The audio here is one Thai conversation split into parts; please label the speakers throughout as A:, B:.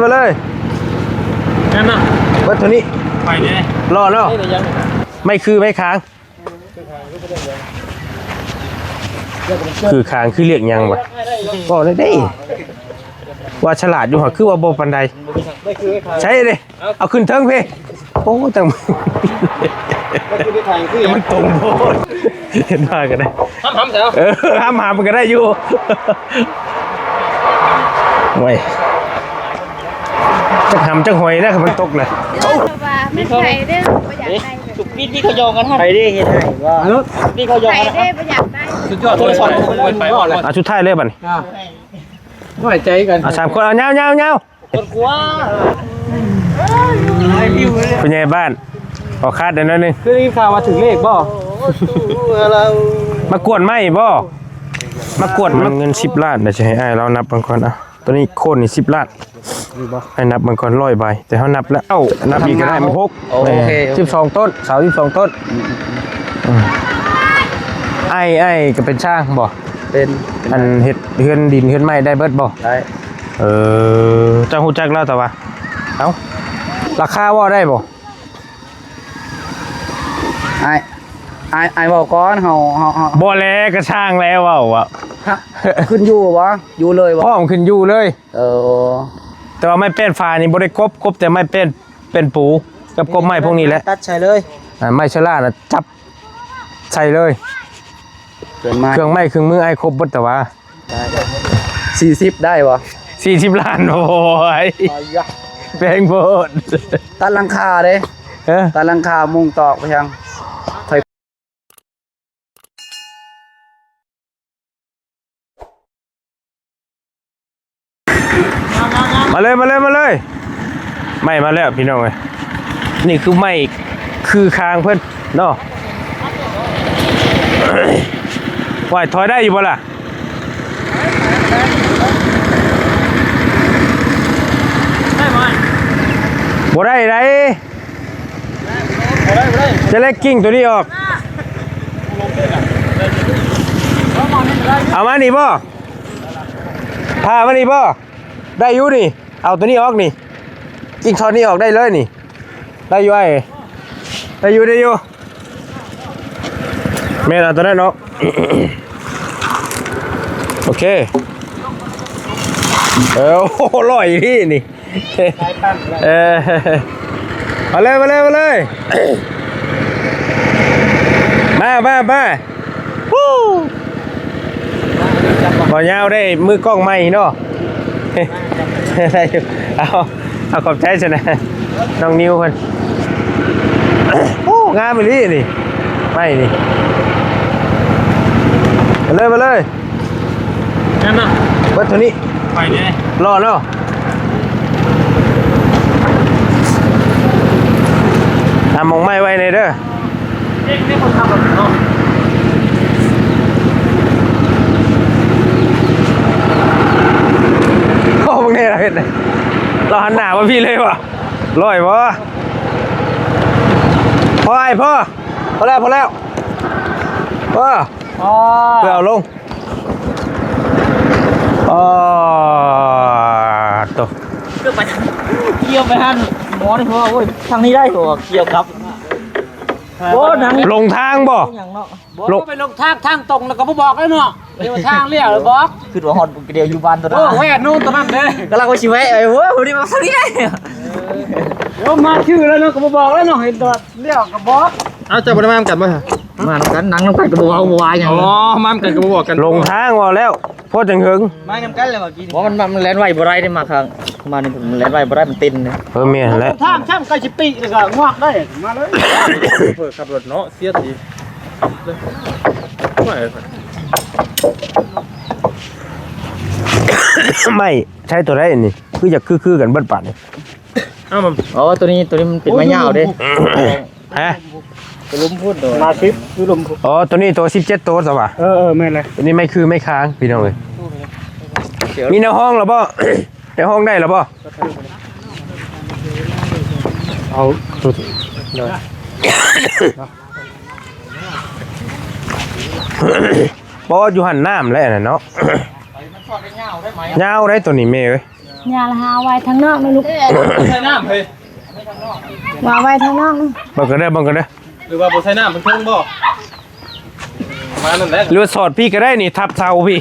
A: มาเลย
B: นั่นน่ะ
A: วัตถุนี้
B: ไปเลย
A: รอเนาะไม่คือไม่ค้างคือค้างคือเรียกยังวะก็ได้ว่าฉลาดอยู่หรอคือว่าโบปันไดใช่เลยเอาขึ้นเทิงพี่โอ้จังมันตรงโบเห็นว่ากันได้
B: ห้ามเถอะ
A: ห้ามมันก็ได้อยู่ไว้จะทำจังหอยนะมันตกเลย
C: ไม่ใส่ได้ประหยัดได้
B: สุกนี่เขาโยงกันฮะ
D: ไปดิเห็นไหมว่า
B: นี่เขาโยง
C: ใส่
B: กัน
C: ได้ประหยัดได้
B: สุดยอดเลยสองคนไปหมดเลย
A: ชุดไทยเลยบัน
D: หน่อยใจกัน
A: สามคนเอาเงา
B: คนกลัว
A: เป็นไงบ้านออกคาดเดี๋ยวนั้นนึง
D: คือรีบข่าวมาถึงเลขบ่
A: มากวนไหมบ่มากวนเงิน10 ล้านเดี๋ยวจะให้เรานับบางคนอ่ะตัวนี้โค่นนี่10 ล้านให้นับบางคน100 ใบแต่เขานับแล้วนับอีกก็ได้มันพก12 ต้นเสา12 ต้นไอ้ก็เป็นช่างบ่
D: เป็น
A: อันเฮ็ดเฮือนดินเฮือนไม้ได้เบิดบ่
D: ได้
A: เจ้าฮู้จักแล้วแต่ว่าเอ้าราคาว่าได้บ่
D: ไอ้บอกก่อนเฮา
A: บ่แลก็ช่างแล้วเว้าอ่ะ
D: ขึ้นอยู่บ่อยู่เลยบ่
A: พร้อมขึ้นอยู่เลยแต่ว่าไม่เป็นฟ้านี่บ่ได้กบแต่ไม่เป็นปูกับกบไม้พวกนี้แหละ
D: ตัดใส่เลย
A: ไม้ชะล่าน่ะจับใส่เลยเครื่องไม้เครื่องมือไอ้ครบเบิดแต่ว่า
D: 40ได้บ่
A: 40 ล้านโอ้ยแพงโพด
D: ตัดหลังคาเด้ตัดหลังคามุงตอกไปยัง
A: มาเลยไม่มาแล้วพี่น้องเอ้ยนี่คือไม่คือคางเพิ่นเนาะไหวถอยได้อยู่บ่ล่ะ
B: ได้ไหม
A: บ่ได้จะเล็กกิ้งตัวนี้ออกเอามานี่บ่พามานี่บ่ได้อยู่นี่เอาตัวนี้ออกนี่กิ้งทอนนี้ออกได้เลยนี่ได้อยู่ได้อยู่แม่เอาตัวนั้นเนาะโอเคโอ้โหลอยที่นี่มาเลยมาฮู้บ่ยาวได้มือกล้องใหม่เนาะได้อยู่เอาขอบใจซะนะน้องนิวเพิ่นโอ้งามเลยนี่ไม่นี่มาเลย
B: นั่นน่ะ
A: วัตถุนี้
B: ไปเลย
A: รอเนาะมองไม้ไว้ในเด้อ
B: นี่คนทำแบบเนาะ
A: โอ้มึงเนี่ยเราเห็นเราหันหน้ามาพี่เลยวะลอยบ่พอแล้วเพื่อเอาลงตัว
B: เกี่ยวไปหันหมอนี่เพราะว่าทางนี้ได้หัวเกี่ยวกับโอ้หนัง
A: ลงทางบ่
B: ลงไปลงทางตรงแล้วก็บอกแล้วเนาะเดี๋ยวทางเลี้ยวหรือบอก
D: คือว่าฮอดเดียวอยู่บ้านตัวนั้น
B: โอ้แหวนนู่นตัวนั้นเด้
D: กำลังไปชิแวะไอ้เว้ยพอดีมาทางนี้ได้
B: เดี๋ยวมาชื่อแล้วเนาะก็บอกแล้วเนาะเห็นตัวเลี้ยวก็บอก
D: เอาจะบ่ได้มากันบ่ฮะมากันหนังน้ำกันก็บ่เอาบ่วายหยัง
B: มากันก็บ่บอกกัน
A: ลงทางว่าแล้วพอจังหึง
D: มากันกันแล้วเมื่อกี้บ่มันแล่นไว้บ่ได้ได้มาทางมานี่มันแล่นไว้บ่ได้มันตินเลย
A: เมียแล้ว
B: ทางช่างใกล้สิปีแล้วก็งอกได้มาเลยเปิดขับรถเนาะเสียที
A: ไม่ใช่ตัวไรนี่คืออยากคือกันเบิดปัดนี่
D: อ๋อตัวนี้มันเป็นไม้ยาวเด้
A: ฮะ
D: ตัวล้มพูดโด
B: มาซิปคือลม
A: อ๋อตัวนี้ตัว17 ตัวสวะ
B: แม่เลย
A: ตัวนี้ไม่คือไม่ค้างพี่น้องเลยมีในห้องหรอบ่ในห้องได้หรอบ่
B: เอาสุด
A: บ่อยู่หันน้ำแล้วน่ะเนาะเงาได้ตัวนี้แม่เว้ย
E: ยาละหาไว้ทางนอกนะลูก
F: ใช้น้ำเฮ้ย
E: ว่าไว้ทางนอกนะ
A: บังกันได้บังกันได้
F: หรือว่าบ่ใช้น้ำมันเพิ่งบ่มานั่นแหละ
A: หรือว่าสอดพี่ก็ได้นี่ทับเสาพี่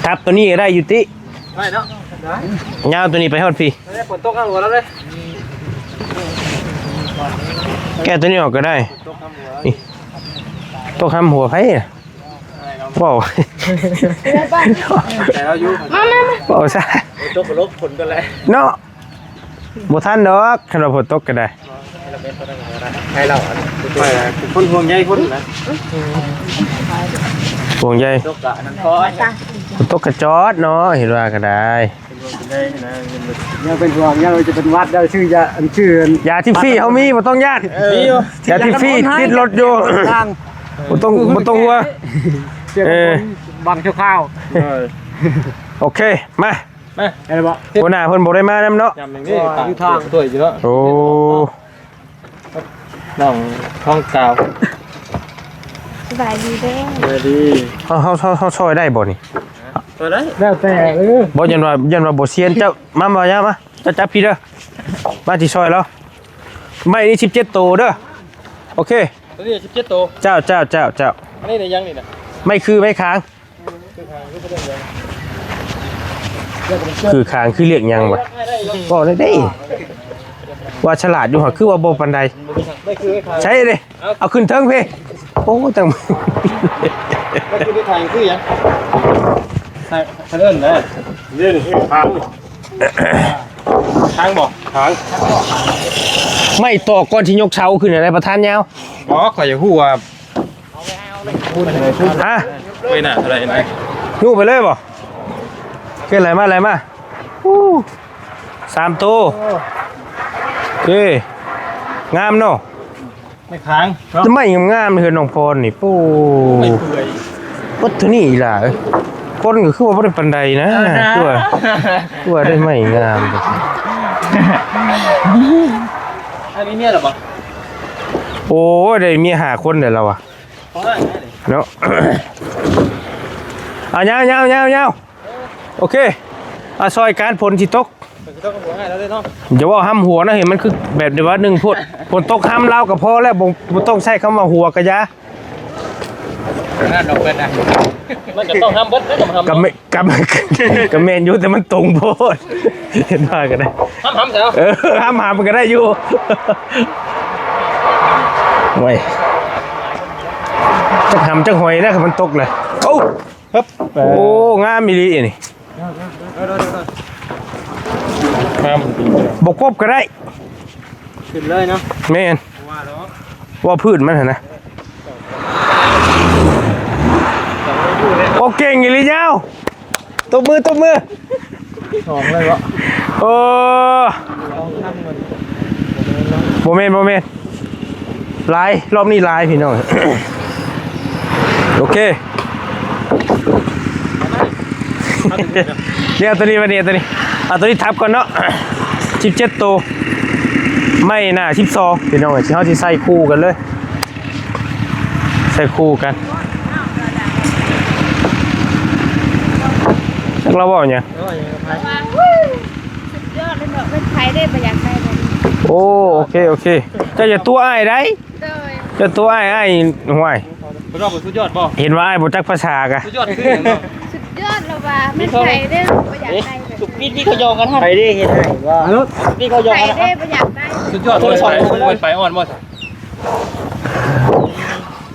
A: ทับตัวนี้ก็ได้อยู่ติ
F: ได้เนาะ
A: ยาวตัวนี้ไปฮอดพี่
F: ได้ฝนตกข้างหัวแล้วเลย
A: แก้ตัวนี้ออกก็ได้นี่ตกห้ำหัวไผ่น่ะว้าว
F: แต่เราอยู่
A: ว้าวซะ
F: ตกกับลบผลกันเลย
A: เนาะบ่ทันดอกคันว่าฝนตกก็ได้
F: ให้เราไปคนห่วงใยคนนะ
A: ห่วงใย
F: ตกกะนั่นพอ
A: ฝนตกกระจอดเนาะเห็นว่าก็ได้
B: ยังเป็นห่วงยังจะเป็นวัดได้ชื่อยาอันชื่อย
A: าที่ฟรีเฮามีบ่ต้องญาติ
F: มีอยู่
A: ยาที่ฟรีติดรถอยู่
B: ทาง
A: บ่ต้องหัว
B: เจ้าบังชั่วข้าว
A: โอเคมา
B: อะไรบ่
A: หัวหน้าเพิ่นบ่ได้มานำเนาะ
F: ยำหนึ่งนี่อยู่ทางตัวอยู่แล้ว
A: โอ้
F: น้องท้องกาว
C: สบายดีเด้อ
F: ดี
A: เฮาช่วยได้บ่นี่
F: ตัวได้
B: แล้วแต่
A: บ่ยันว่าบ่เซียนเจ้ามาบ่ยามาจะจับพี่เด้อมาสิช่วยแล้วไม่นี่17โตเด้อโอเค
F: ตัวนี้17ตัว
A: เจ้า
F: อันนี้ได้ยังนี่นะ
A: ไม่คือไม่ค้างคือค้างคือเรียกยังวะบ่ได้เด้ว่าฉลาดอยู่หรอคือว่าบ่ปานใด
F: ไม่คือไม่ขาย
A: ใช่เด้เอาขึ้นเทิงพี่โอ้จัง
F: ไม่คือไม่ขายคือยังใช่เดินนะเดินทางทางบ่ทาง
A: ไม่ตอกก่อนที่ยกเสาขึ้นอะไรประธานยาว
F: บ่ข่อยอยากฮู้ว่าพูดอะไรพูด
A: ฮะ
F: ไปหน้าอะไรนะ
A: ยู่ไปเลยบ่เกินอะไรมาอู้3ตัวโอเคงามเนาะ
F: ไม่ค้าง
A: จะไม่งามเลยน้องพรนี่ปู
F: ไม่เปื่อย
A: วัดเท่านี้ล่ะคนก็คือว่าบ่ได้ปานใดนะตัวได้ไม่งาม
F: อันนี้เนี่ยหรอปะ
A: โอ้ยได้เมีย5คนเด้อเราอ่ะ
F: เขาได้ไหม
A: เนาะ เอายาวโอเคเอาซอยการผลสิตก
F: ต้องหัวให้แล้วเลยเนาะ
A: อย่าว่าห้ำหัวนะเห็นมันคือแบบเดียวว่าหนึ่งพูดฝนตกห้ำเล่ากับพ่อแล้วบ่ต้องใช้คำว่าหัวกะยะ
F: นั่นดอกเป็นนะมันจะต้องทำเบิ้ลไม่ต้องทำ
A: กับเมนอยู่แต่มันตรงโพดเห็นว่ากันได้
F: ทำเถอะ
A: ห้ำหามันก็ได้อยู่ไว้จักหำจักหอยนะครับมันตกเลยโอ้ครับโอ้งามมิลีนี่
F: ครับ
A: บกบก็ได้
F: ขึ้นเลยเนาะ
A: แม่น
F: ว่าเนาะ
A: ว่าพืชมันเหรอนะโอเก่งอีหลีเจ้าตบมือ
F: สองเลยวะ
A: โอ้โมเมนต์ลายรอบนี้ลายพี่น้อง โอเคเดี๋ยวตัวนี้มาตัวนี้เอาตัวนี้ทับก่อนเนาะ17ตัวไม่น่า12พี่น้องที่เขาที่ใส่คู่กันเลยใส่คู่กันจักเราบอกเนี่ย
C: สุดยอดเลยเนาะเป็นไผได้ประหยัดได้เลย
A: โอ้โอเคจะอย่าตัวอ้ายได้
C: โดย
A: จะตัวอ้ายห่วย
F: สุดยอดป่ะ
A: เห็นว่าอ้ายบ่จักภาษากะ
F: สุดยอดคืออย่างเนาะ
C: สุดยอดแล้วว่าเป็นไผได้ประหยัดได้เลย
D: สุกนี่เขาโยงกันฮะ
B: ไปดิเฮ็ดให้ว่า
D: นี่เขาโยง
C: ไผ
D: กัน
C: ได้ประหยัดได้
F: สุดยอดเลยสองคนไปอ่อนบ่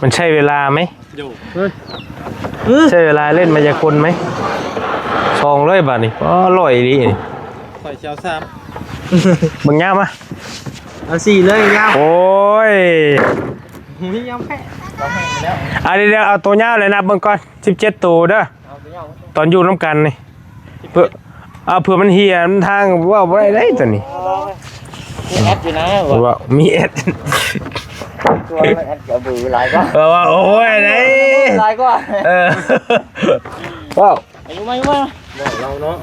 A: มันใช่เวลาไหม
F: อยู่
A: ใช่เวลาเล่นมายากลไหมซองเลยบัดนี้อ๋อร่อยดีนี่
F: ใส่เชียวซ้
A: เบิ่งยามมา
B: เอา4เลยยาว
A: โอ้ย
F: ำนี่ยำแค่
A: อันนี้เดี๋ยวเอาตัวยาวเลยนับเบิ่งก่อน17ตัวเด้อตอนอยู่น้ำกันนี่เพื่อเอาเผื่อมันเหี่ยมันทางว่าบ่ได้ได้ตัวนี้
D: มีแอดอยู่นะ
A: ว่ามีเอ็ด
D: ตัวแอดกับบือหลายก็
A: ว่าโอ้ยไหน
D: หลายก็
A: ว้าว
D: อายุมาบอกเราเนาะ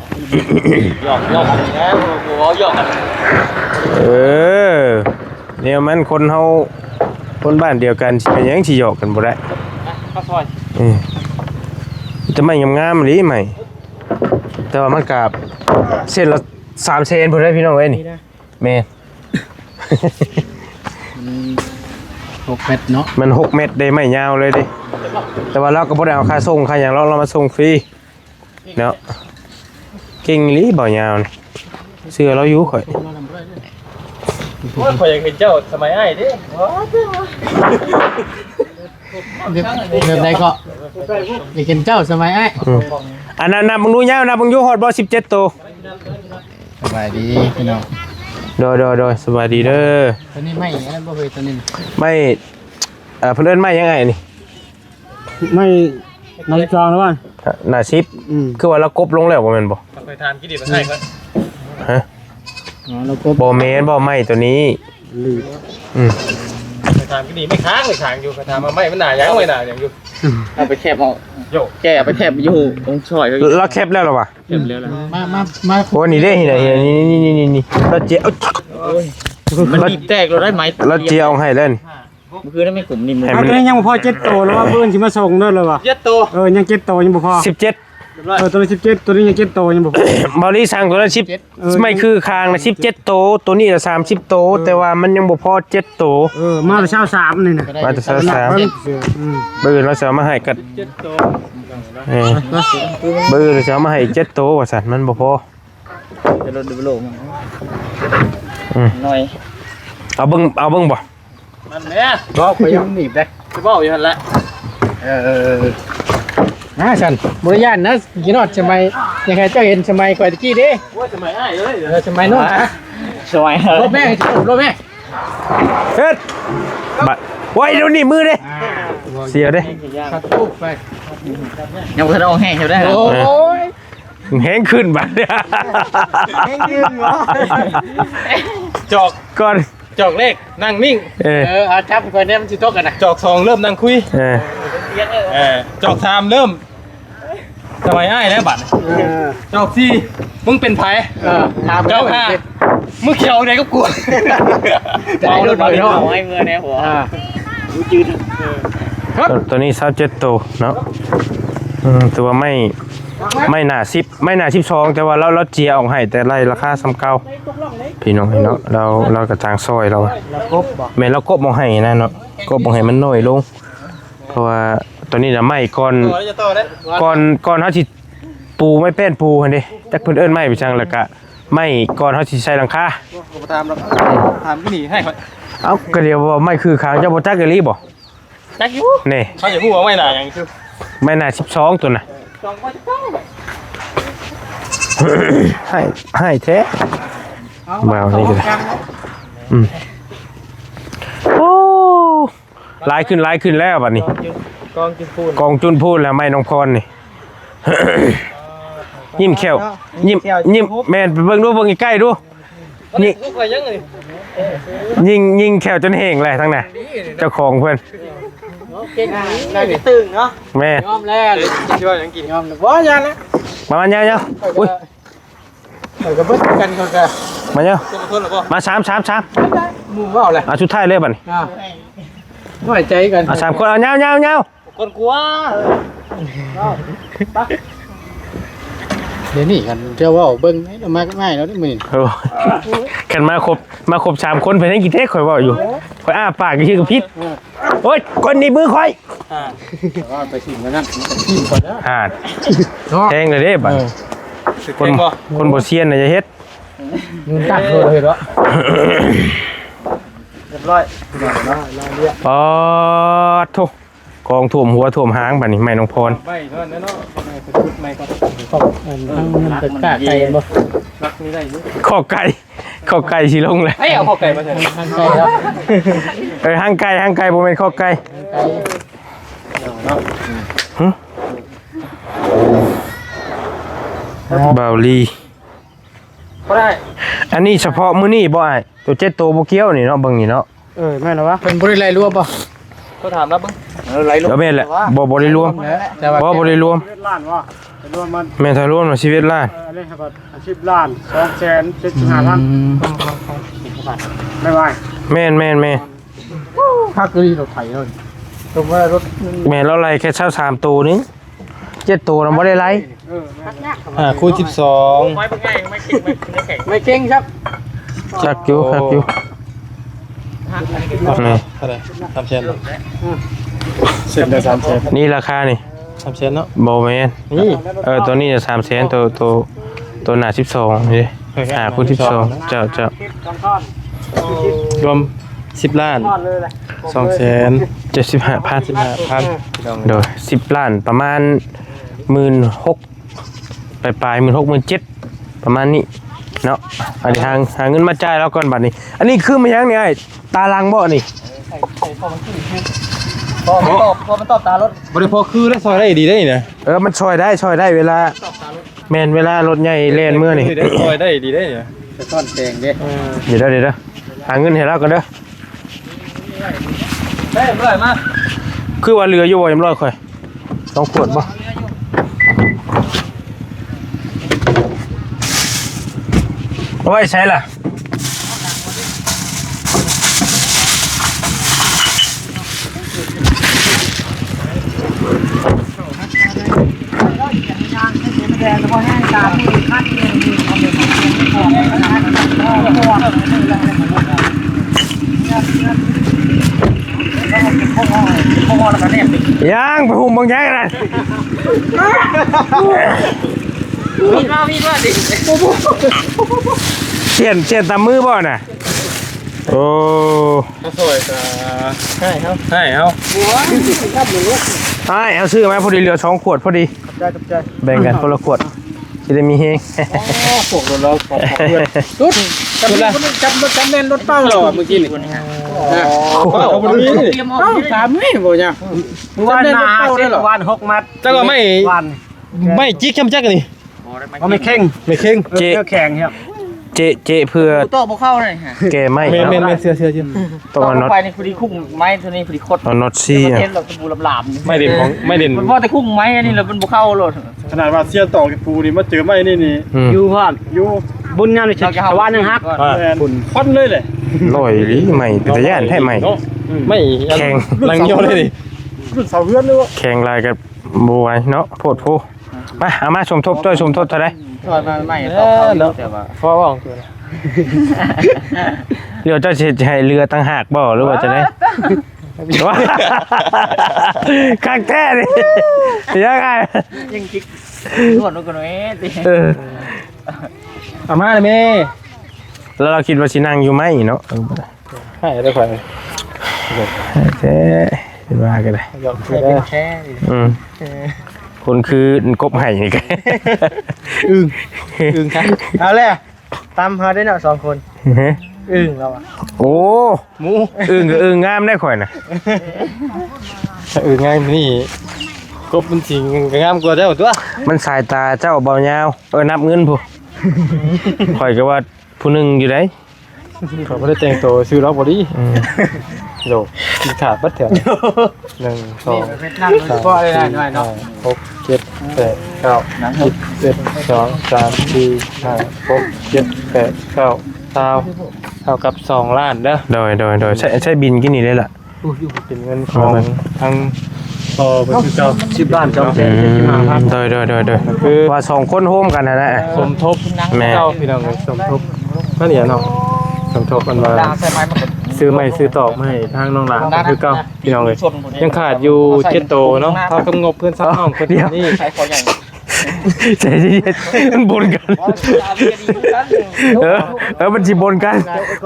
D: หยอกกันนะกูเอาหยอกกัน
A: เนี่ยมันคนเฮาคนบ้านเดียวกันเป็นหยังสิหยอกกันบ่ได้
F: ข้าวซอย
A: จะไม่งามๆหรือไม่แต่ว่ามันกับเส้นละ3เซนพุ่นได้พี่น้องเอ้ยนี่แม่
F: 6 เมตรเนาะ
A: มัน6 เมตรได้ไม่ยาวเลยดิแต่ว่าเราก็บ่ได้เอาค่าส่งค่าหยังเรามาส่งฟรีเนาะเก่งอีหลีบ่ยาวนี่เสื้อเราอยู่ข่อย
F: ว่าข่อยอยากเห็นเจ้าสมัยอ้ายเด้แบบใดก็อยากเห็นเจ้าสมัยอ้าย
A: อันนั้นนับมึงดูยาวนับมึงอยู่ฮอดบ่17ตัว
F: สบายดีพี่น้อง
A: โดยสวัสดีเด้อ
F: ตัวนี้ไม่อันนั้นบ่เคยตัวนี้
A: ไม่เพิ่นเอิ้นไม่ยังไงนี่
F: ไม่น้ำจองแล้วว่า
A: หน้าซิปคือว่าเรากบลงแล้วบ่แม่นบ่
F: เคยทานกี่ดิบมาให้ก่อน
A: ฮะ
F: อ๋อแล้วก็
A: บ่แม่นบ่ไม่ตัวนี้
F: เคยทานกี่ดิบไม่ค้างเลยค้างอยู่เคยทานมาไม่มันหนายังไม่หนาอย่างอยู่
D: เอาไปแคบเอา
F: โย
D: แกเอาไปแคบอยู่ตรงช่อยเขา
A: เราแคปแล้วหรอวะ
D: แคบแล้วล่ะ
F: มา
A: โอ้นี่เด้นี่เราเจียว
D: มันบีบแตกเราได้ไหม
A: เราเจียวให้เล่น
D: เมื่อคืนนั้นไม่กลุ่มนี่มึง
A: ให้
F: เอา
A: มัน
F: ตัวนี้ยังบ่พอ7ตัวแล้วว่าเพิ่นสิมาส่งเด้อเลยว่ะ7ตัวยัง7ตัวยังบ่พอ
A: 17
F: ตัวนี้17ตัวนี้ยัง7ตัวยังบ่พอบ
A: อลี่สั่งตัวละ10ไม่คือคางนะ17โตตัวนี้ละ30โตแต่ว่ามันยังบ่พอ7โต
F: มาแต่เช้า3นี่นะ
A: มาแต่23เบิ่งเราจะเอามาให้กัดเบิ่งเราจะเอามาให้อีก7โตว่าซั่นมันบ่พอ
D: จะลดดูโลมันหน่อย
A: เอาเบิ่งบ่
F: มันแม่บ่ไปยังหนีบได้สิบ่อยู่หั่นละฉันบริยานนะกินอดสมัยยังไงเจ้าเห็นสมัยก่อนตะกี้ดิว่าสมัยอ้ายเลยสมัยโน้น
D: สวย
F: รถแม่รถแม่
A: เฮ็ดบัดไว้เดี๋ยวนี้มือเด้เสียเด้
F: ขัดตู้ไป
D: ยังบ่ทันเอาแห้งเท่าได้
F: โอ้ย
A: แห้งขึ้นบัดเนี่ย
F: แห้งยืนเหรอจอก
A: ก่อน
F: จอกเลขนั่งนิ่งอาจับก่อนเนี่ยมันสิตกกันนะจอก2เริ่มนั่งคุยจอก3เริ่มสมัยอ้ายแล้วบัดจอก4มึงเป็นไผจอก5มึงเขียวไหนก็กลัว
D: เอารถไปเนาะเอาให้เมื่อแน่หัวจืด
A: ตัวนี้27โตเนาะตัวไม่หนา10ไม่หนา12แต่ว่าเราเจียออกให้แต่ไล่ราคาซ้ำเก่าพี่น้องเนาะเรากระจางซอยเราแม่เรากบมองให้นะเนาะกบมองให้มันน้อยลงเพราะว่าตัวนี้น่ะไม้ก่อนเฮาสิปูไม่เป็นปูหั่นดิจักเพิ่นเอิ้นไม้ไปจังแล้วก็ไม้ก่อนเฮาสิใส่หลังคา
F: ถามที่นี่ให้
A: เอ้าก็เดี๋ยวว่าไม้คือขางเจ้าบ่จักอีหลีบ่
D: จักอยู่
A: นี่
F: เขาจะพูดว่าไม่หนาอย่างคือ
A: ไม่หนา12ตัวน่ะให้แท้มาเอานี่ก็ได้โอ้ลายขึ้นแล้วบัดนี้กองจุนพูนแล้วไม่น้องพรนี่ ยิ้มแก้วยิ้มแม่นไปเบิ่งดูเบิ่งใกล้ๆดูยิงแก้วจนแห้งเลยทั้งน่ะเจ้าของเพิ่น
B: ได้ตึงเนาะ
A: แม่
F: ยอมแล้วช่วยยังกินยอมบ่ยันแล้ว
A: มามันยาวๆอุ้ย
F: ก็เบิ่งกันเขาก็
A: มาเนาะมา3
F: หมู่ว่าอะไร
A: เอาชุดไทยเลยบัดนี้
F: น้อยใจกัน
A: เอา3คนเอายาวๆ
B: คนกลัว
F: เดี๋ยวนี้กันเจ้าว่าเบิ่งมาง่ายแล้วนี่มื้อ
A: โอ้กันมาครบ3คนเพิ่นให้กี่เทคข่อยเว้าอยู่ข่อยอ้าปากชื่อกับพิษโอ๊ยคนนี้มือข่อย
F: ว่าไปสิมันนั่นทีมก่อนนะ
A: หาดแทงเลยเด้บัดคนบ่เซียนน่ะจะเฮ็ด
F: มึงตักเลยเหรอ
B: เรียบร้อย
A: อ๋อโธ่กองท่วมหัวท่วมหางบัดนี้ไม่น้องพร
F: ไม่เท่านั้นเนาะไม่ไปพูดไม่ก่อนมันเป็นกล้าไก่บ่รักนี่ได้อยู่
A: ข้อไก่สิลงเลย
F: เอ้ยเอาข้อไก่มาเถอะข้างไก่ครับ
A: หางไก่บ่แม่นข้อไก่บ่าวลี
F: ก็ได้
A: อันนี้เฉพาะมื้อนี้บ่อ้ายตัว7โตบ่เกี่ยวนี่เนาะเบิ่งนี่เนาะ
F: แม่นแล้ววะเป็นบ่ได้ไล่รวมป่ะก็ถามแล้วเบิ่งไล่รวม
A: แล้วแม่นแหละบ่ได้รวมบ่ได้รวม
F: ล้านวะรวมมัน
A: แม่นถ้ารวมชีวิตล้าน
F: อะไรครับอาชีพล้าน275,000ไม่ไหว
A: แม่น
F: พักก็ดีรถไถเลยตรงว่ารถ
A: แม่นเราไล่แค่23โตนึง 7ตัวนำบ่ได้ไล่
F: คูณ12
D: ไม่เป็นไงไม่เก่งไม่แข็ง
F: ไม่เก่งครับ
A: จักอยู่ครับอยู่นี่
F: เท่าไหร่3แสนเสร็จแล้ว3แสน
A: นี่ราคานี่
F: 3แสนเนาะ
A: บ่แม่น
F: นี่
A: ตัวนี้จะ300,000ตัวหน้า12นี่คูณ12เจ้าร
F: วม10 ล้าน2แสน
A: 75,000
F: 15,000
A: โดย10 ล้านประมาณ 16,000ปลายๆ16,000 ประมาณนี้เนาะอันนี้หาเงินมาจ่ายแล้วก่อนบัดนี้ อันนี้คือมันยังนี่ไอ้ตาลังบ่นี่
D: พอมันตอบตารถ
F: บ่ได้พอคือได้ซอยได้ดีได้นี่นะ
A: มันช่วยได้เวลาแม่นเวลารถใหญ่เล่นเมื่อนี่
F: ได้ซอยได้ดีได้นี่
D: จะต้อนแดงเด้
A: เดี๋ยวหาเงินให้เราก่อนเด้อ
D: เฮ้ยเมื่อไหร่มา
A: คือว่าเรืออยู่บ่ยังรอดค่อยต้องขวดบ่เอาไว้ใช้ล่ะยังไปหุ่มบางอย่างนะ
D: มีมาดิ
A: เชียนตามมือบ่น่ะโอ้
F: ซอยจะให้เฮา
A: เอาซื้อมาพอดีเหลือ2 ขวดพอดีแบ่งกันคนละขวดจะได้มีเฮง
F: พวกเราขอเพื่อนตุ๊ดจำเล่นรถเป้าเหรอเมื่อกี้นี่เอาบ่มีนี่
B: ถามนี่บ่เนี่ยวันนาวัน6 มัด
F: จักก็ไม่จิกช้ำจักนี่
B: เอาไม่เข่ง
F: ไม่เข่ง
A: เจ
B: แข่งครับ
A: เจเพื่อ
D: โต๊ะบ่เข้าเลยฮะ
A: แกไม่
F: แม่นเสื้อ
A: ต้องเอาน็อต
D: ไปนี่พอดีคุ้งไม้ตัวนี้พอดีคด
A: เอาน็อตซี่
D: ประ
A: อ่ะ
D: เทศเราตะบูหลาบ
F: ไม่เด่นของไม่เด่น
D: มันว่าแต่คุ้งไม้อันนี้เราเป็นบ่เข้าโลด
G: ขนาดว่าเสียต่อกับปูนี่มาเจอไม่นี่
B: อยู่พ่อ
G: อยู่
B: บุญงานนี่ชาวบ้านนึงฮัก
G: แฟนคอนเลยเลย
A: ลอยหรือไม่เป็นตะย่านแท้ไหม
F: ไม่
A: แข่ง
F: ลังเหี่ยวเลยดิ
G: รุ่นเสาเฮือนเลยวะ
A: แข่งลายกับบัวเนาะโพดโพมาเอามาสมทบด้วยสมทบเท่าไร
D: ถอดมาไม่ตอบเขาแต่ว่า
F: พอว่า
A: เดี๋ยวเจ้าจะให้เรือตั้งหากบ่หรือว่าจะได้ว้าคักแท้ดิยังไง
D: ยังจิกนวดกันหน่อยติ
F: อาม่าเลยแม่
A: แล้วเราคิดว่าสินั่งอยู่ไหมเนาะ
F: ให้ได้ข่อย
A: แท้ว่ากันเลย
F: ยอมคือได้
D: แค่
A: คนคือกบไห่นี่กัน
F: อึ้งครับ
B: เอาเลยตามหาได้เนาะ2 คนอึ้งเราอ่ะ
A: โอ้หมูอึ่งกับอึ่งงามได้ข่อยนะ
F: อึ้งง่ายนี่กบมันจริงงามกว่าเจ้าตัว
A: มันสายตาเจ้าเบายาวนับเงินผู้ข่อยก็ว่าผู้หนึ่งอยู่ได้
F: เขาไม่ได้แต่งตัวซื้อล็อกบอดี้โลกินขาดบัดแถว1 2
B: นั่งพ่อเลยหน่อยเนาะ
F: 6 7 8 9 10 11 12 13 14 15 16 17 18 19 เท่ากับ2 ล้านเด้อ
A: โดยใช่บินกินนี่ได้ล่ะ
F: เป็นเงินของทั้งพอเป็นคือเจ้า
B: 10 ล้าน2 แสน
A: โดยว่า2 คนโฮมกันนะ
F: สมทบ
A: แม่
F: เจ้าพี่น้องเลยสมทบนั่นเหรียญเนาะสมทบกันมา
D: ดาวใส่ไม้มา
F: ซื้อใหม่ซื้อตอกมาให้ทางน้องหลานคือเก่าพี่น้องเลยยังขาดอยู่7โตเนาะเท่ากับงบเพื่อนซักน้องเพื่อนนี่
D: ใช้คอใหญ่
A: ใจเย็นมันบนกันมันจีบนกัน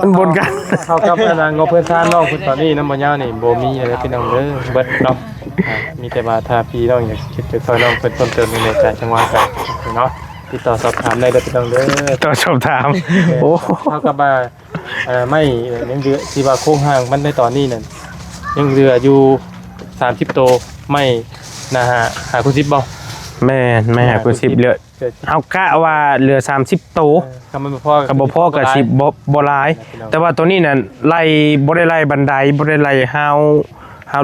A: มันบนกัน
F: เท่ากับงบเพื่อนซ่านน้องเพื่อนตอนนี้น้ำมันยาวนี่บ่มีอะไรพี่น้องเด้อเบิดเนาะมีแต่ว่าถ้าพี่น้องอยากคิดจะซอยน้องเพิ่นเพิ่มเติมในใจจังหวะกันเนาะติดต่อสอบถามได้เด้อพี่น้องเด้อ
A: ต่อชมถามโอ้
F: เท่ากับว่าไม่ยังเรือที่ว่าโค้งห่างมันในตอนนี้นั่นยังเรืออยู่30โตไม่นะฮะหาคุณ10บ่
A: แม่หาคุณ10เหลือเอากะว่าเหลือ30โต
F: คำมันบ่พอ
A: กับบ่พอกับ10บ่หลาย แต่ว่าตัวนี้น่ะไล่บ่ได้ไล่บันไดบ่ได้ไล่ฮาว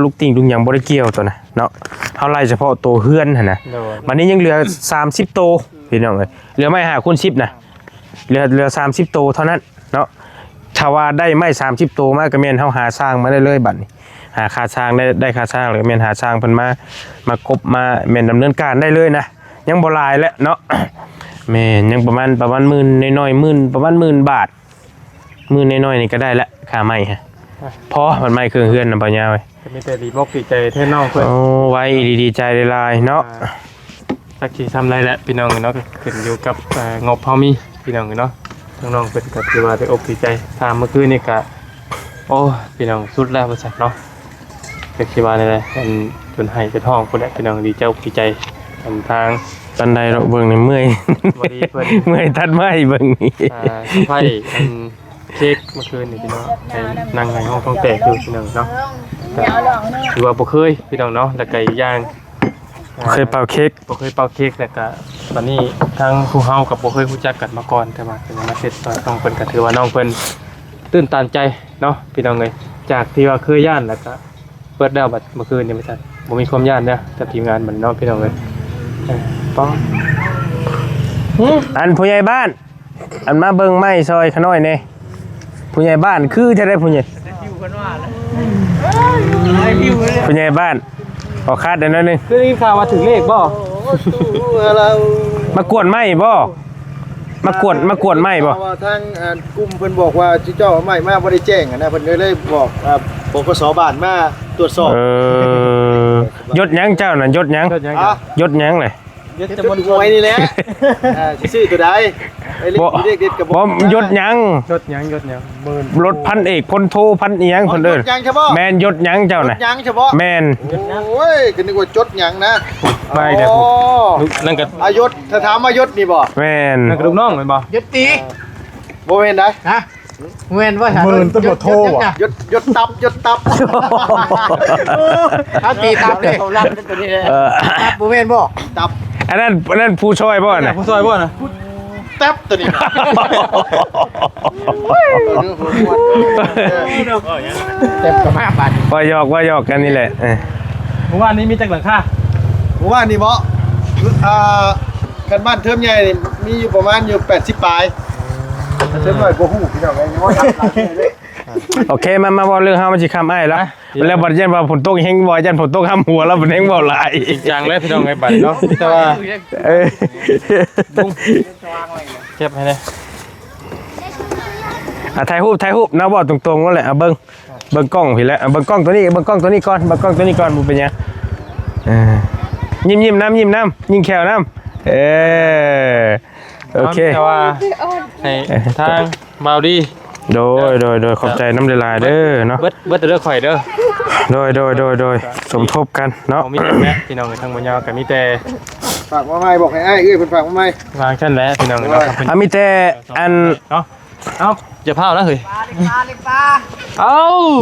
A: ลูกติ่งลุงหยังบ่ได้เกี่ยวตัวน่ะเนาะเฮาไล่เฉพาะตัวเฮือนหั่นน่ะบัดนี้ยังเหลือ30โตพี่น้องเอ้ยเหลือไม่หาคุณ10น่ะเหลือ30โตเท่านั้นเนาะถ้าว่าได้ไม่30โตมาก็แม่นเฮาหาสร้างมาได้เลยบัดนี้ หาค่าสร้างได้ค่าสร้างหรือแม่นหาสร้างเพิ่นมากบมาแม่นดำเนินการได้เลยนะยังบ่หลายแล้วเนาะ แม่นยังประมาณหมื่นน้อยๆหมื่นประมาณ10,000 บาทหมื่นน้อยๆนี่ก็ได้ละค่าไม้ฮะพอมันไม้เครื่องเฮือนนำปัญญาไว้
F: ก็มีแต่ดีมกดีใจแท้น้องเพิ่น
A: โอ้ไว้ดีใจหลายๆเนาะ
F: สักทีทำไรแล้วพี่น้องเนาะขึ้นอยู่กับงบเฮามีพี่น้องเนาะน้องๆเป็นก็คือว่าได้อกดีใจถามเมื่อคืนนี่ก็โอ้พี่น้องสุดแล้วบ่ซั่นเนาะก็คิดว่าได้เลยอันจนให้จนท้องพุ่นแหละพี่น้องดีใจอกดีใจอันทาง
A: ตอนใดเราเบิ่งนี่เมื่อย
F: บ่ดีเพิ่น
A: เมื่อยทัดไม้เบิ่งนี่
F: ไพ่อันเค้กเมื่อคืนนี่พี่น้องให้นั่งในห้องท้องแตกอยู่พี่น้องเนาะคือว่าบ่เคยพี่น้องเนาะแล้วก็อีกอย่าง
A: เคยเป่าเค้ก
F: บ่เคยเป่าเค้กแล้วก็ตอนนี้ทางผู้เฮากับบ่เคยรู้จักกันมาก่อนแต่ว่าเป็นมาเสร็จต้องเพิ่นก็ถือว่าน้องเพิ่นตื่นตันใจเนาะพี่น้องเอ้ยจากที่ว่าเคยย่านแล้วก็เปิดแล้วบัดเมื่อคืนนี่ไม่ใช่บ่มีความย่านเด้อกับทีมงานมันเนาะพี่น้องเอ้ยป้อง
A: อันผู้ใหญ่บ้าน อันมาเบิ่งไม้ซอยขน้อยแน่ผู้ใหญ่บ้านคือจะได้ผู้ใหญ่ผู้ใหญ่บ้านขอคาดเดี๋ยวนั้นนึง
F: คือได้ยินข่าวว่าถึงเลขบ่
A: มากวนไม้บ่มากวนไม้บ่
H: ว่าทางกลุ่มเพิ่นบอกว่าเจ้าไม่มาบ่ได้แจ้งนะเพิ่นเลยบอกปกสบ้านมาตรวจสอบ
A: ยศหยังเจ้าน่ะยศหยังยศหยังเลย
H: จะมันไว้นี่แหละสิซื้อตัวใดไอ้เลขเด็ดกับ
A: บ่ยศหยัง
F: ยศหยังมื่น
A: รถพันเอกพลโทพันอีหยังเพิ่นเด้อ
H: ยังเฉพาะ
A: แม่นยศหยังเจ้าน่ะ
H: ยังเฉพาะ
A: แม่น
H: โอ้ยก็นึกว่าจดยังนะ
F: ไม่เด้อนั่นก็
H: อายศถ้าถามอายศนี่บ่
A: แม่น
F: นั่นก็ลูกน้องแม่นบ่
B: ยศตี
H: บ่แม่นได้
B: ฮะเว้นว่า
G: หมื่นตำรวจโทว่ะ
H: ยศตับ
B: เขาตีตับเลยเขาลั่นตัวนี้เลย ตับบ่เว้นบ่
H: ตับ
A: อันนั้นผู้ช่วยบ่น่ะ
F: ผู้ซอยบ่น่ะ
H: แต๊บตัวนี้
B: เต็มกับ5 บาท
A: ว่าหยอกกันนี่แหละ
F: เมื่อวานนี้มีจักหลังคา
H: ผมว่านี่บ่กันบ้านเทิมใหญ่นี่มีอยู่ประมาณอยู่80ปลายเทิมน้อยบ่ฮู้พี่น้องไอ้ยังว่าทำหลายเลย
A: โอเคมาเว้าเรื่องเฮามันสิคำอ้ายแล้วแล้วบัดยันว่าฝนตกแฮงบ่ยันฝนตกห้ำหัวแล้วบ่แฮงเว้าหลาย
F: จริงจังเลยพี่น้องไอ้บัดเนาะแต่ว่า เก็บให้เลย
A: ถ่ายรูปนะบอกตรงๆนั่นแหละเบิ้งกล้องพี่แล้วเบิ้งกล้องตัวนี้ก่อนเบิ้งกล้องตัวนี้ก่อนบุเป็นยังยิ้มน้ำยิงแขวน้ำโอเค
F: แต่ว่าให้ทางบาวดี
A: โดยขอบใจน้ำลายเด้อเนาะ
F: เบิดเด้อข่อยเด้อ
A: โดยสมทบกันเนาะ
F: มีแต่แม่พี่น้องทางบ่ยาวก็มีแต่
H: ฝากมาใหม่บอกให้อ้ายเพิ่นฝากมาใหม่
F: วางชั้นแล้วพี่น้องเนาะครับ
A: มีแต่อัน
F: เนาะเอ้าจะพาแล้วเฮ้ยเอ้า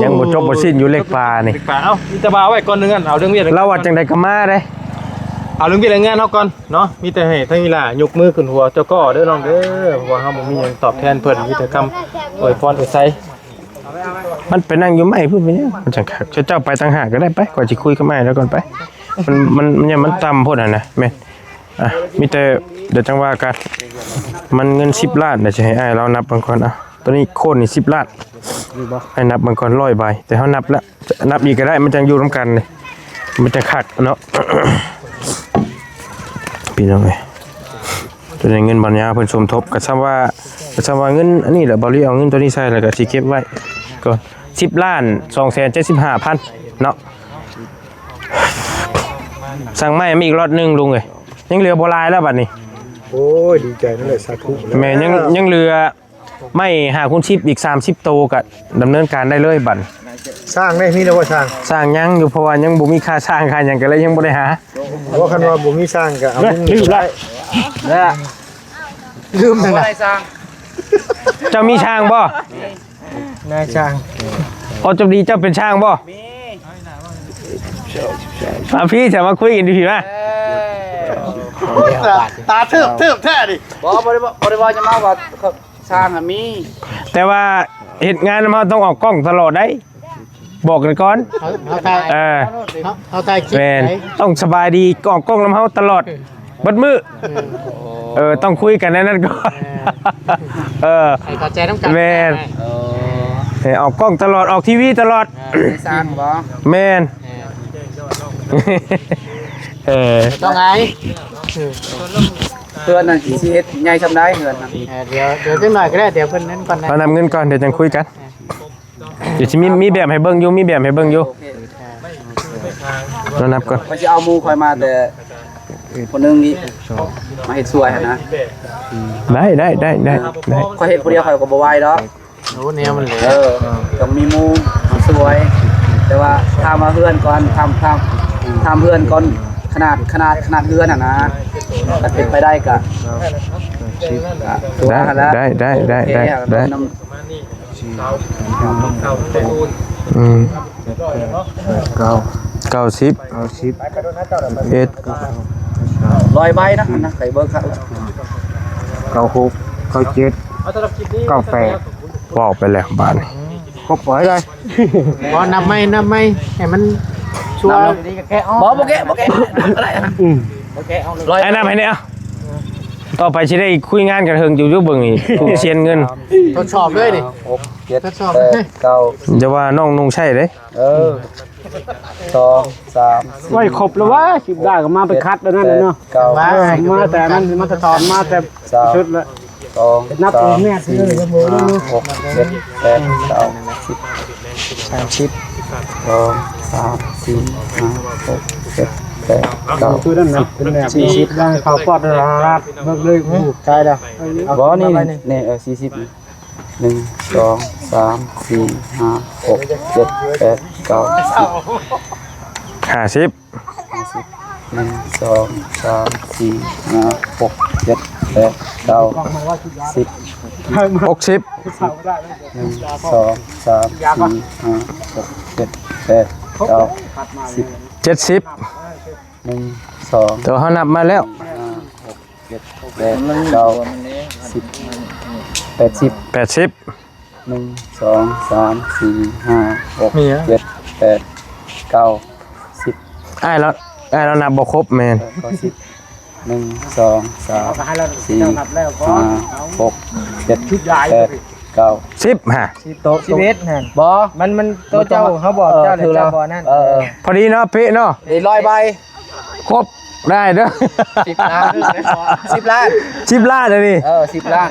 A: ยังบ่จบบ่สิ้นอยู่เลขปลานี่
F: เล็กปลาเอ้ามีแต่บ่าวไว้ก่อนนึงกันเอาเรื่องเวียด
A: เราว่าจังได๋ก็มาเด้
F: เอาเรื่องเวียดงานเฮาก่อนเนาะมีแต่ให้ทั้งนี้ล่ะยกมือขึ้นหัวเจ้าก็เด้อน้องเด้อเพราะว่าเฮาบ่มีหยังตอบแทนเพิ่นมีแต่คำอวยพรอวยไส
A: มันไปนั่งอยู่ไม่พูดไปเนี่ยมันจังคักเจ้าไปต่างหากก็ได้ไปก่อนสิคุยกับแม่แล้วก่อนไปมันต่ำโพดน่ะแม่นมีแต่เดี๋ยวจังว่ากันมันเงิน10 ล้านเดี๋ยวจะให้อ้ายเรานับบางคนตัวนี้โคนนี่10 ล้านให้นับบางคน100 ใบแต่เฮานับแล้วนับอีกก็ได้มันจังอยู่ร่วมกันเลยมันจะคักเนาะ พี่น้องเอ้ยตัวนี้เงินบรรยาเพิ่นสมทบก็ซ้ำว่าเงินอันนี้แหละบ่รีเอาเงินตัวนี้ใส่แล้วก็สิเก็บไว้ก่อน10,275,000เนาะสั่งไม้มีอีกล็อตนึงลุงเอ้ยยังเหลือบ่หลายแล้วบัดนี้
H: โอ้ยดีใจนั่นแหละสาธุ
A: แม่ยังเหลือไม่5x10อีก30โตก็ดำเนินการได้เลยบัด
H: สร้างได้มีแล้วว่าสร้าง
A: สร้างยังอยู่เพราะว่ายังบ่มีค่าสร้างค่าหยังก็เลยยังบ่ได้หา
H: เพราะคันว่าบ่มีสร้างก็เอามึง
A: ลืมละ
B: ลืมทั้งนั้น
A: เจ้ามีช่างบ่
H: นายสร้าง
A: อ๋อเจ้าดีเจ้าเป็นช่างบ่มาพี่จะมาคุยกันดีๆป่ะ
H: ตาเทิบแท้ดิ
B: บ่ได้ว่าจะมาว่าสร้างมี
A: แต่ว่าเหตุงานมันต้องออกกล้องตลอดได้บอกกันก่อน
B: เฮาตาย เฮาตายคิด
A: แมนต้องสบายดีออกกล้องน้ำเฮาตลอดบัดมือต้องคุยกันในนั้นก่อน
B: ให้เข้าใจนำกัน
A: แมน ให้ออกกล้องตลอดออกทีวีตลอด
D: สร้างบ่
A: แม่น
D: ต้องไงเพื่อนน่ะสิเฮ็ดใหญ่ซำได้เฮือนน่ะเดี๋ยวจังหน่อยก็ได้เดี๋ยวเพิ่นนั้นก่อนนะ
A: เอานำเงินก่อนเดี๋ยวจังคุยกันเดี๋ยวสิมีแบบให้เบิ่งอยู่มีแบบให้เบิ่งอยู่เรานับก่อน
D: ว่าสิเอาหมู่คอยมาแต่คนนึงนี่มาเฮ็ดสวยหั่นนะ
A: ได้
D: คอยเฮ็ดผู้เดียวคอยก็บ่ไหวดอกโอ้แนวมันเลยต้องมีหมู่มาสวย แต่ว่าทำมาเฮือนก่อนทำเฮือนก่อนขนาดเฮือนน่ะนะก็เป็นไปได้ก็ตัวหั่นละ
A: ได้90เอ็ด
D: 100ใบนะหั่นนะไข่เบิ่งครับ
A: บอกไปแล้วบาทนี่
D: พอนับไม่ให้มันชัวร์บ่แกะอะไร
A: ไอ้น้ำให้เนี่ยต่อไปสิได้คุยงานกันเฮิงอยู่เบิ่งนี่ถูกเชียนเงิน
D: ทดสอบเลยดิทดสอบ9
A: จะว่าน้องนุ่งใช่เด้
D: 2 3
G: ไว้ครบแล้ววะสิบได้ก็มาไปคัดแล้วนั่นเนาะ
D: 9
G: มาแต่นั้นมาแต่ตอนมาแต่ชุดละ
D: 2
G: นับแม่ซื้อเลยครับผม
D: 6 7 8 9 10 30 2 3 4 5 6 7 8 9
G: คือนั่นนะเป็นแบบ40ได้เขาปอดราดเบิกเลยกูใช่แล้ว
D: บ่นี่40 1 2 3 4 5 6 7 8 9
A: 50
D: 1 2 3 4 5 6 7 8 9 10
A: 60
D: 1 2 3 4 5 6 7 8 9 10
A: 70
D: 1 2
A: ตัวเขานับมาแล้ว
D: 7 8 9 10 80
A: 80
D: 1 2 3 4 5 6 7 8 9 10
A: ไอ้เรานับบ่ครบแม่น
D: ก็10 1 2 3 4 5 6 7 8 9
A: 10ฮะ
D: โต๊ะ11หั่นบ่มันโต๊ะเจ้าเขาบอกเจ้าเลยเจ้าบ่นั่น
A: พอดีเนาะเป๊ะเนาะ
D: ได้100ใบ
A: ครบได้เด้อ
D: 10 ล้าน10 ล้าน
A: 10 ล้านเลยนี่
D: 10 ล้าน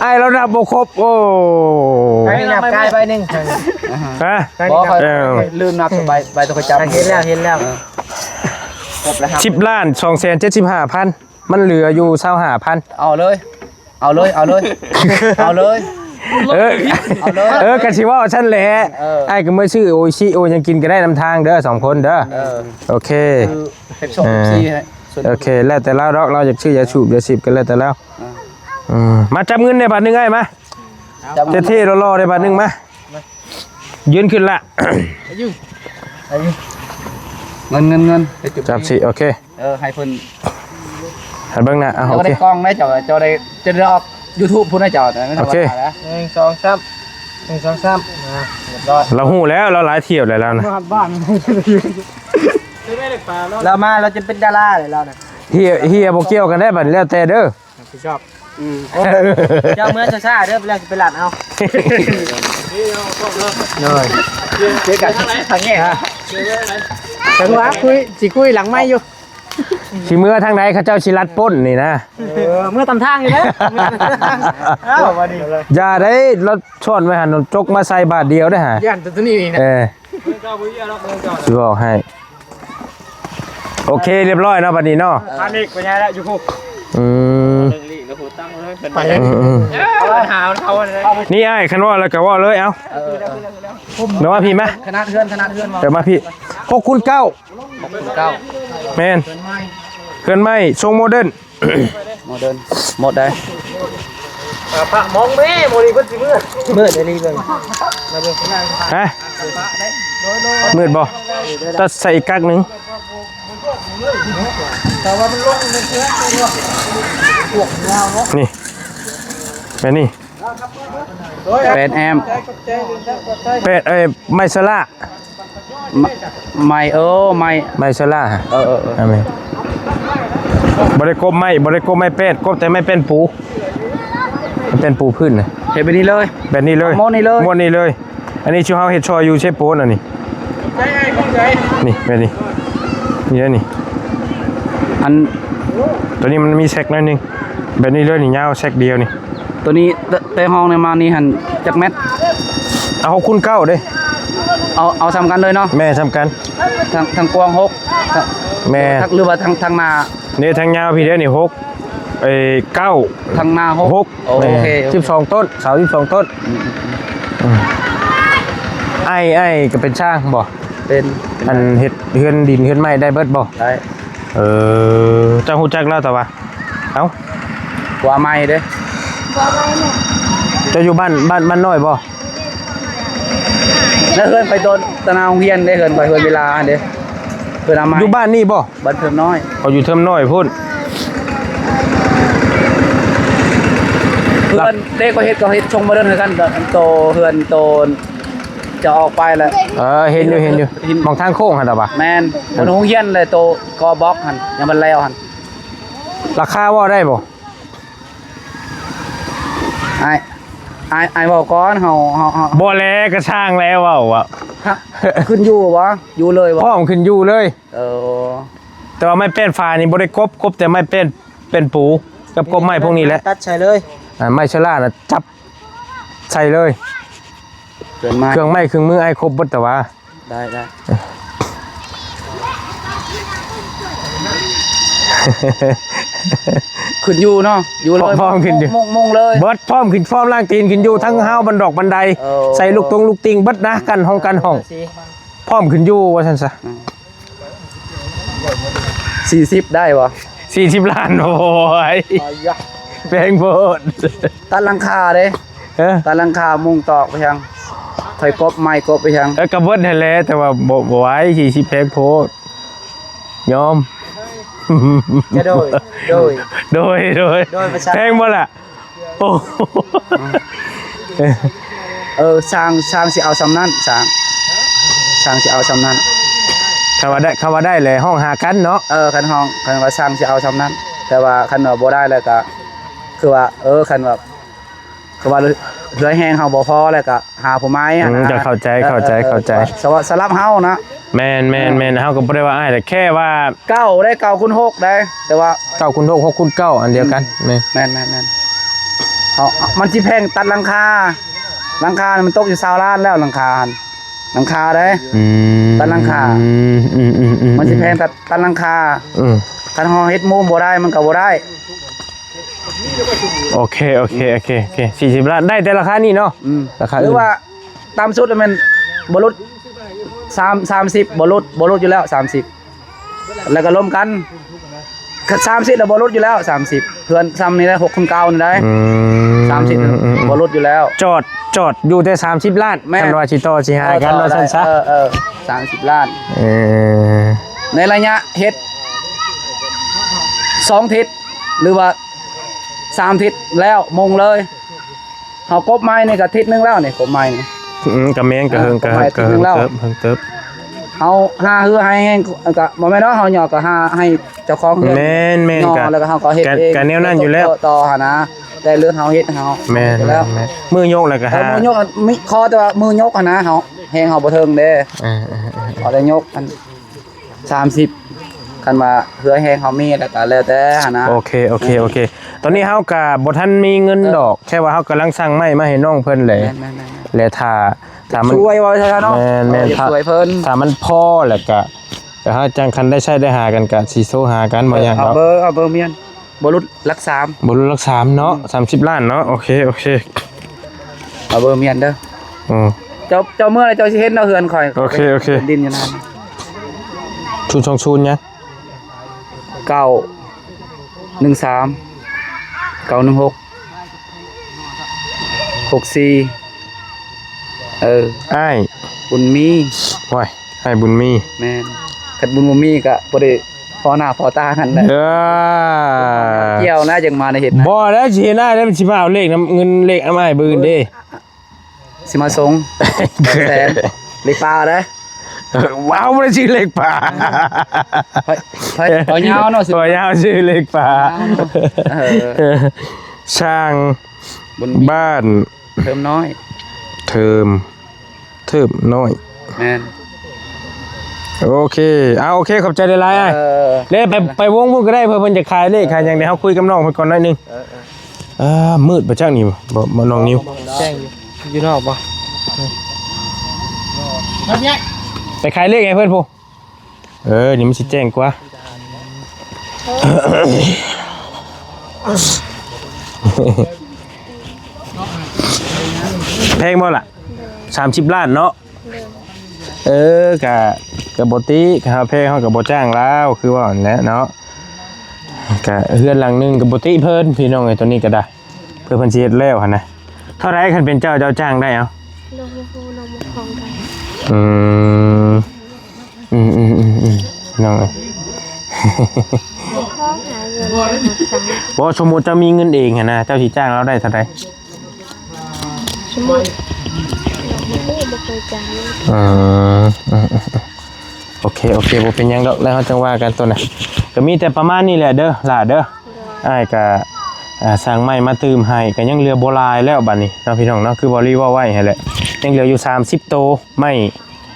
A: ไอ้เรานับบ่ครบโอ้
D: ให้นับกายใบนึง
A: ฮะ
D: บ่ค่อยลืมนับใบตัวประจำเห็นแล้วครบแล้วครับ
A: 10 ล้าน 275,000 มันเหลืออยู่25,000
D: เอาเลยเอาเลย
A: กันสิว่าฉันแหละไอ้ก็เมื่อชื่อโอชิโอยังกินก็ได้นำทางเด้อ2คนเด้อโอเค
D: เป็นส่งซี่ให้
A: โอเคแล้วแต่เราอยากชื่อยาสูบยาสิบกันแล้วแต่แล้วมาจับเงินในบาทหนึงไอ้มาเท่ๆรอๆในบาทหนึงมายืนขึ้นละ
D: เงิน
A: จับสิโอเค
D: ให้เพิ่น
A: หันเบิ่งหน้าโอ
D: เจ้า
A: เค
D: ได้กล้องได้เจ้าได้จะได้ออก YouTube พุ่นให้เจ้าแต่ไม่ธรรมดาแล้ว
G: 1 2 3 1 2 3เรียบร้อย
A: เราหู้แล้วเราหลายเที่ยวแล้วนะ
G: มาบ้าน
D: เรามาเราจะเป็นดาราเลยเราเนี่ย
A: เฮียบ่เกี่ยวกันได้บัดแล้วแต่เด้อ
G: ชอบ
D: เจ้าเมื่อช้าๆเด้อไปหลัดเอาเลยเจ๊กันทางแง่ฮะ
G: จังหวะคุยหลังไม้อยู่
A: สิเมื่อทางไหนเขาเจ้าสิรัดป้นนี่นะ
G: เมื่อตำทางอยู่แล้ว
A: อย่าได้รถชนไว้หันจกมาใส่บาทเดียวได้ฮะ
G: ย่านตัวนี้นะ
A: สิบอกให้โอเคเรียบร้อยเนาะบัดนี้เนาะ
G: พานิกไปยังแล้วอยู่คู่
A: ไปนี่ไอ้คันว่าแล้วก็ว่าเลยเอาเดี๋ยวมาพี่มา
D: คณะเพื่อนมา
A: เดี๋ยวมาพี่6คูณ9
D: 9
A: แมนเคลื่อนไหมทรงโมเดิร์น
D: โมเดิร์นหมดได้
G: มองแม่โมดีเพิ่นสิมืด
D: ได้รีบเลย
A: ฮะมืดบ่ตัดใส่อีกกักหนึ่งนี่แบบนี้
D: 8 แอมป์
A: ไมซาร่า
D: ไม่ไม่
A: ไมซาร่าฮะ
D: อ
A: เมนบริโกบไม่เป็ดกบแต่ไม่เป็นปูมันเป็นปูพื้นนะ
D: เห็นแบบนี้เลย
A: แบบนี้เลย
D: ม้วนนี้เลย
A: ม้วนนี้เลย อันนี้ชูเฮาเฮ็ดชอยอยู่เชฟโป๊นอันนี้
F: ใจไอ้ของใจ
A: นี่แบบนี้นี่แล้วนี่
D: อัน
A: ตัวนี้มันมีแซกหน่อยนึงแบบนี้เลยนี่ยาวแซกเดียวนี่
D: ตัวนี้แต่ห้องในมานี่หันจักแมท
A: เอาคุณเก้าเด้
D: เอาซ้ำกันเลยเนาะ
A: แม่สำคัญ
D: ทางกว้าง6
A: แม่
D: หรือว่าทางนา
A: นี่ทางยาวพี่เด้อนี่6เก้า
D: ทางนา6
A: 6
D: โอเค
A: 12ต้นเสา12ต้นไอ้ก็เป็นช่างบ่
D: เป็น
A: อันเฮ็ดเฮือนดินเฮือนไม้ได้เบิดบ่
D: ได้
A: เจ้าฮู้จักแล้วแต่ว่าเอ้า
D: ว่าใหม่เด้
C: บ่ไว้เนี่ย
A: เจ้าอยู่บ้านน้อยบ่
D: แล้วเฮือนไปโดนตะนาวโรงเรียนได้เฮือนไปเฮือนเวลาเด้เพิ่นเอามา
A: อยู่บ้านนี่บ่
D: บ้านเพิ่มน้อย
A: เอาอยู่เทิมน้อยพุ่น
D: เพื่อนเด็กก็เฮ็ดชงมาเดินกันโตเฮือนโตจะออกไปแล้ว
A: เห็นอยู่มองทางโค้งหั่นดอกบ่
D: แม่นบนโรงเรียนเลยโตกอบล็อกหั่นยังมันแล้วหั่น
A: ราคาว่าได้บ่
D: ไอ้บอกก่อนเฮา
A: บ่แลก็ช่างแล้วเว้าอ่ะ
D: ขึ้นอยู่บ่อยู่เลยบ่
A: พร้อมขึ้นอยู่เลย
D: อ
A: แต่ว่าไม้เป็นฟ้านี่บ่ได้กบแต่ไม้เป็นปูกับกบไม้พวกนี้แหละ
G: ตัดใช้เลย
A: ไม้ชะล่าน่ะจับใส่เลย
D: เกินมา
A: เครื่องไม้เครื่องมือไอ้ครบเบิดแต่ว่า
D: ได้ขึ้นอยู่เนาะอยู่เลย
A: พร้อมขึ้นอยู่
D: มงเลย
A: เบิดพร้อมขึ้นพร้อมล่างตีนขึ้นอยู่ทั้งห้าวบันดอกบันไดใส่ลูกติงเบิดนะกันห้องพร้อมขึ้นอยู่ว่าซั่นซะ
D: 40ได้บ่
A: 40 ล้านโอ้ยแพงโพด
D: ตัดหลังคาเด้ตัดหลังคามุงตอกไปยังถอยกบไม้กบไปยัง
A: ก็เบิดนั่นแหละแต่ว่าบ่ไหว40แพงโพดยอม
G: จะโดย
A: แพงบ่ล่ะโอ้
D: สร้างสิเอาสำนั้นสร้างสิเอาสำนั้น
A: คำว่าได้เลยห้องหากันเนาะ
D: คันว่าสร้างสิเอาสำนั้นแต่ว่าคันว่าบ่ได้แล้วก็คือว่าคันว่าคือว่าเรือแห้งเฮาบ่พอแล้วก็หาผู้ไม้อะนะ
A: จะเข้าใจ
D: สลับเฮานะ
A: แม่นเฮาก็บ่ได้ว่าอ้ายแต่แค่ว่า
D: 9ได้9คูณ6ได้แต่ว่า
A: 9คูณ6 6คูณ9อันเดียวกันแม่น
D: แม่นเอามันสิแพงตัดหลังคามันตกอยู่20ล้านแล้วหลังคาได้ตัดหลังคามันสิแพงตัดหลังคาคันเฮาเฮ็ดมุมบ่ได้มันก็บ่ได้
A: โอเค40ล้านได้แต่ราคานี้เนาะราคา
D: หรือว่าตามสุดมันบ่ลด30บ่ลดอยู่แล้ว30แล้วก็ร่วมกัน30แล้วบ่ลดอยู่แล้ว30เพื่อนซ้ำนี่ได้6คูณ9นี่ได้30บ่ลดอยู่แล้ว
A: จอดอยู่แต่30ล้านคันว่าสิต่อสิหากันว่าซั่นซะ
D: 30ล้านในระยะเฮ็ด2ทิศหรือว่า3ทิศแล้วมงเลยเฮากบไม้นี่ก็ทิศนึงแล้วนี่กบไม้นี่
A: ก็แม่งก็เฮิงเติบ
D: เฮาหาฮือให้ก็บ่แม่นเนาะเฮาหยอกก็หาให้เจ้าของเฮือน
A: แม่นก็
D: แล้วก็เฮาก็เฮ็ดเอง
A: ก็แนวนั้นอยู่แล้ว
D: ต่อหานะแต่เรื่องเฮาเฮ็ดเฮา
A: แม่นมือยกแล้วก็หา
D: มือยกมีคอแต่ว่ามือยกนะเฮาแฮงเฮาบ่เทิงเด้เอาแต่ยกอัน30คันว่าเฮือแฮงเฮามีแล้วแต่หานะ
A: โอเคตอนนี้เฮาก็บ่ทันมีเงินดอกแค่ว่าเฮากำลังสั่งไม้มาให้น้องเพิ่นแหละและถ้ามัน
D: ช่วยว่าใช่เนาะ
A: แม่น
D: ช่วยเพิ่น
A: ถ้ามันพอแล้วก็เฮาจังคันได้ใช้ได้หากันก็สิโซหากันบ่อย่าง
D: เอา
A: เนาะ
D: เบอร์เมียนบ่รุดรัก3
A: บ่รู้รัก3เนาะ30ล้านเนาะโอเค
D: เอาเบอร์เมียนเด้อเจ้าเมื่อไรเจ้าสิเห็นเนาะเฮือนข่อย
A: โอเค
D: ดินอยู่นั่น
A: ชุนชงเนี่ย
D: 913 916 64
A: อ้าย
D: บุญมี
A: ว้ายอ้ายบุญมี
D: แม่นคันบุญบ่มีก็บ่ได้พอหน้าพอตากันแหละเกี่ยวนะจังมาในเฮ็ดนะ
A: บ่แล้วสิเห็นได้แล้วมันสิมาเอาเลขนำเงินเลขอ้ายบื้นเด้
D: สิมาส่งแสนเลขปลาเด้
A: ว้าวบ่ได้ชื่อเลขป่า
D: พอยาวเนาะ
A: พอยาวชื่อเลขป่าช่างบ้าน
D: เทิมน้อย
A: เทิม เทิบน้อย
D: แม่น
A: โอเคโอเคขอบใจหลายๆอ้ายเด้ไปวงพุ่นก็ได้เพื่อเพิ่นจะขายเลขขายหยังเดี๋ยวเฮาคุยกับน้องเพิ่นก่อนหน่อยนึงมืดบ่จักนี่บ่มาน้องนิ้ว
B: แจ้งอยู่นอกบ่
A: ไปขายเลขให้เพิ่นพูนี่มันสิแจ้งกว่าแพงบ่ล่ะ30ล้านเนาะกะบ่ติกะแพงเฮาก็บ่จ้างแล้วคือว่านั่นแหละเนาะกะเฮือนหลังนึงก็บ่ติเพิ่นพี่น้องไอ้ตัวนี้ก็ได้เพื่อเพิ่นสิเฮ็ดแล้วหั่นนะเท่าไรคันเป็นเจ้าจ้างได้เอา
C: ลงมาพูลงมาคลองกัน
A: น้องเอ้ย
C: ข้อหาเงินมาสั่ง
A: บ่สมมุติจะมีเงินเองหั่นนะเจ้าสิจ้างเราได้เท่าไร
C: สมมุติเราไม่เคยจ่าย
A: โอเคบ่เป็นหยังดอกแล้วเฮาจังว่ากันตัวน่ะก็มีแต่ประมาณนี้แหละเด้อล่ะเด้ออ้ายก็สร้างไม้มาตืมให้ก็ยังเหลือบ่หลายแล้วบัดนี้เนาะพี่น้องเนาะคือบ่รีว่าไว้ให้แหละยังเหลืออยู่30โตไม้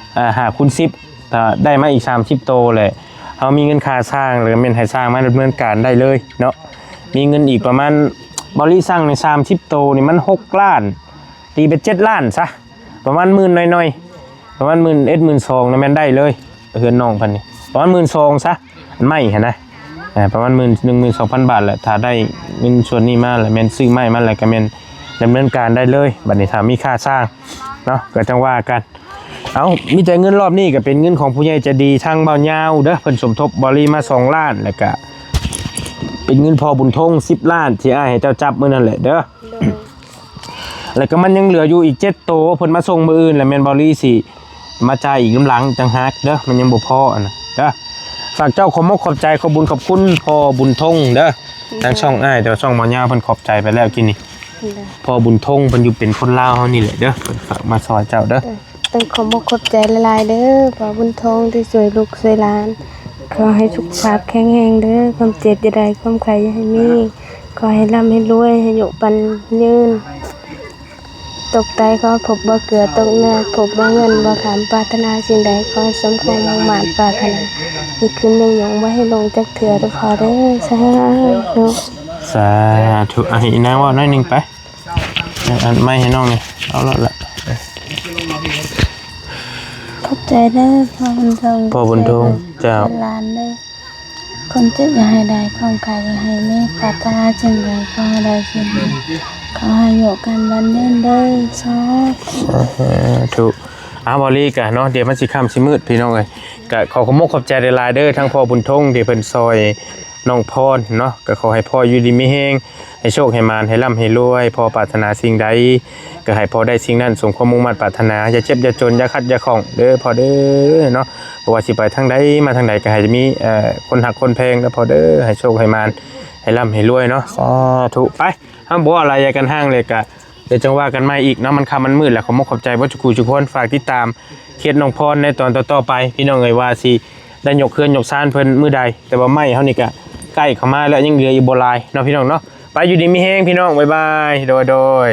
A: 5คูณ10ถ้าได้มาอีก30โตแหละเฮามีเงินค่าสร้างแล้วก็แม่นให้สร้างมาดำเนินการได้เลยเนาะมีเงินอีกประมาณบ่รีสร้างใน30โตนี่มัน6ล้านตีเป็น7ล้านซะประมาณหมื่นหน่อยๆประมาณ10,000 12,000นี่แม่นได้เลยเฮือนน้องเพิ่นนี่ประมาณ12,000ซะอันไม้หั่นนะประมาณ12,000 บาทแหละถ้าได้เงินส่วนนี้มาแล้วแม่นซื้อไม้มาแล้วก็แม่นดำเนินการได้เลยบัดนี้ถ้ามีค่าสร้างเนาะก็จังว่ากันมีแต่เงินรอบนี้ก็เป็นเงินของผู้ใหญ่ใจดีทางเบายาวเด้อเพิ่นสมทบบริมา2ล้านแล้วก็เป็นเงินพอบุญทง10ล้านที่อ้ายให้เจ้าจับมื้อนั่นแหละเด้อแล้วก็มันยังเหลืออยู่อีก7โตเพิ่นมาส่งมื้ออื่นแล้วแม่นบริสิมาจ่ายอีกลำหลังจังฮักเด้อมันยังบ่พออันน่ะเด้อฝากเจ้าขอบใจขอบบุญขอบคุณพ่อบุญทงเด้อทางช่องอ้ายแต่ช่องเบายาวเพิ่นขอบใจไปแล้วกินนี่พ่อบุญทงเพิ่นอยู่เป็นคนลาวเฮานี่แหละเด้อเพิ่นฝากมาซอยเจ้าเด้อ
E: ต้องขอบใจหลายๆเด้อพ่อบุญทองที่สวยลูกสวยหลานขอให้สุขภาพแข็งแรงเด้อความเจ็บจะได้ความไข้อย่าให้มีขอให้ร่ำให้รวยให้อยู่ปันยืนตกใจขอพบบ่เกลือตกเนื้อพบบ่เงินบ่ขามปรารถนาสิ่งใดขอสมความมุ่งมั่นปรารถนาอีกคืนหนึ่งยังบ่ให้ลงจักเถื่อเด้อขอเด้อสาธุ
A: ให้นางว่าน้อยนึงไปอันไม่ให้น้องนี่เอาละ
E: ขอบใจเด้อพ่อบุญทอง
A: พ่อบุญทงเจ้า
E: หลานเด้อคนเจ็บอย่าให้ได้ความไข้อย่าให้มีปรารถนาสิ่งใดขอให้ได้สิ่งนั้นขอให้อยู่กันวันยืนเด้อสาธุ
A: บอลี่กะเนาะเดี๋ยวมันสิค่ำสิมืดพี่น้องเอ้ยกะขอบใจหลายๆเด้อทั้งพ่อบุญทงที่เพิ่นซอยน้องพรเนาะก็ขอให้พ่ออยู่ดีมีแฮงให้โชคให้มานให้ร่ำให้รวยพ่อปรารถนาสิ่งใดก็ให้พ่อได้สิ่งนั้นสมความมุ่งมั่นปรารถนาอย่าเจ็บอย่าจนอย่าขัดอย่าข้องเด้อพ่อเด้อเนาะบ่ว่าสิไปทางใดมาทางใดก็ให้มีคนหักคนแพงแล้วพ่อเด้อให้โชคให้มานให้ร่ำให้รวยเนาะสาธุไปห้ามบ่อะไรอย่ากันห้างเลยกะเดี๋ยวจังว่ากันใหม่อีกเนาะมันค่ำมันมืดแล้วขอบใจบ่ทุกคนฝากติดตามเคสน้องพรในตอนต่อๆไปพี่น้องเอ้ยว่าสิได้ยกเคลื่อนยกซ่านเพิ่นมื้อใดแต่ว่าไม่เฮานี่ก็ใกล้เข้ามาแล้วยังเหลืออยู่บ่หลายเนาะพี่น้องเนาะไปอยู่ดีมีแฮงพี่น้องบ๊ายบายโดย